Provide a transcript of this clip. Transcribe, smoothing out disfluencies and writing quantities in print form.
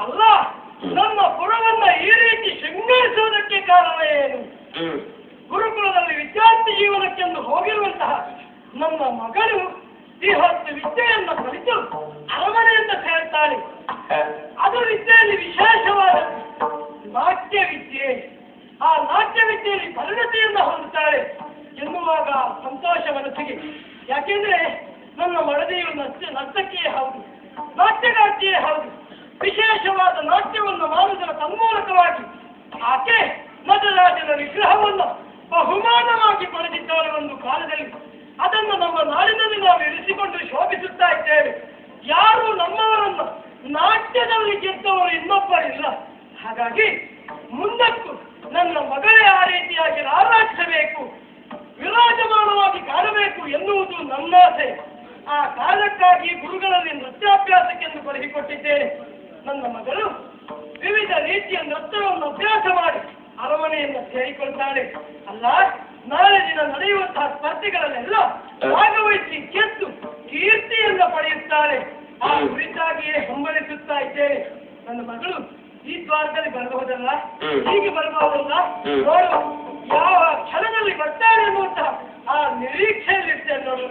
ಅಲ್ಲ, ನಮ್ಮ ಪುರವನ್ನ ಈ ರೀತಿ ಶೃಂಗರಿಸುವುದಕ್ಕೆ ಕಾರಣ ಏನು? ಗುರುಕುಲದಲ್ಲಿ ವಿದ್ಯಾರ್ಥಿ ಜೀವನಕ್ಕೆಂದು ಹೋಗಿರುವಂತಹ ನಮ್ಮ ಮಗಳು ಈ ಹೊತ್ತು ವಿದ್ಯೆಯನ್ನು ಕಲಿತು ಅರಮನೆಯಿಂದ ಸೇರ್ತಾಳೆ. ಅದು ವಿದ್ಯೆಯಲ್ಲಿ ವಿಶೇಷವಾದ ನಾಟ್ಯ ವಿದ್ಯೆ. ಆ ನಾಟ್ಯ ವಿದ್ಯೆಯಲ್ಲಿ ಪರಿಣತಿಯನ್ನು ಹೊಂದುತ್ತಾಳೆ ಎನ್ನುವಾಗ ಸಂತೋಷ ಮನಸ್ಸಿಗೆ. ಯಾಕೆಂದ್ರೆ ನನ್ನ ಮಡದಿಯು ನರ್ತಕಿಯೇ ಹೌದು, ನಾಟ್ಯಗಾರ್ತಿಯೇ ಹೌದು. ವಿಶೇಷವಾದ ನಾಟ್ಯವನ್ನು ಮಾಡುವುದರ ತನ್ಮೂಲಕವಾಗಿ ಆಕೆ ನಟರಾಜನ ವಿಗ್ರಹವನ್ನು ಬಹುಮಾನವಾಗಿ ಪಡೆದಿದ್ದಾಳೆ ಒಂದು ಕಾಲದಲ್ಲಿ. ಅದನ್ನು ನಮ್ಮ ನಾಡಿನಲ್ಲಿ ನಾವು ಇರಿಸಿಕೊಂಡು ಶೋಭಿಸುತ್ತಾ ಇದ್ದೇವೆ. ಯಾರು ನಮ್ಮವರನ್ನು ನಾಟ್ಯದಲ್ಲಿ ಗೆದ್ದವರು ಇನ್ನೊಬ್ಬರಿಲ್ಲ. ಹಾಗಾಗಿ ಮುಂದಕ್ಕೂ ನನ್ನ ಮಗಳೇ ಆ ರೀತಿಯಾಗಿ ರಾರಾಜಿಸಬೇಕು, ವಿರಾಜಮಾನವಾಗಿ ಕಾಣಬೇಕು ಎನ್ನುವುದು ನನ್ನಾಸೆ. ಆ ಕಾರಣಕ್ಕಾಗಿ ಗುರುಗಳಲ್ಲಿ ನೃತ್ಯಾಭ್ಯಾಸಕ್ಕೆಂದು ಬರೆಸಿಕೊಟ್ಟಿದ್ದೇನೆ. ನನ್ನ ಮಗಳು ವಿವಿಧ ರೀತಿಯ ನೃತ್ಯವನ್ನು ಅಭ್ಯಾಸ ಮಾಡಿ ಅರಮನೆಯನ್ನು ಸೇರಿಕೊಳ್ತಾಳೆ. ಅಲ್ಲ, ನಾಳೆ ದಿನ ನಡೆಯುವಂತಹ ಸ್ಪರ್ಧೆಗಳಲ್ಲೆಲ್ಲ ಭಾಗವಹಿಸಿ ಗೆದ್ದು ಕೀರ್ತಿಯನ್ನು ಪಡೆಯುತ್ತಾಳೆ. ಆ ಕುರಿತಾಗಿಯೇ ಹಂಬಲಿಸುತ್ತಾ ಇದ್ದೇನೆ. ನನ್ನ ಮಗಳು ಈ ದ್ವಾರದಲ್ಲಿ ಬರಬಹುದಲ್ಲ, ಹೀಗೆ ಬರಬಹುದಲ್ಲ, ನೋಡು ಯಾವ ಕ್ಷಣದಲ್ಲಿ ಬರ್ತಾಳೆ ಎನ್ನುವಂತಹ ಆ ನಿರೀಕ್ಷೆಯಲ್ಲಿರ್ತೇನೆ ನೋಡು.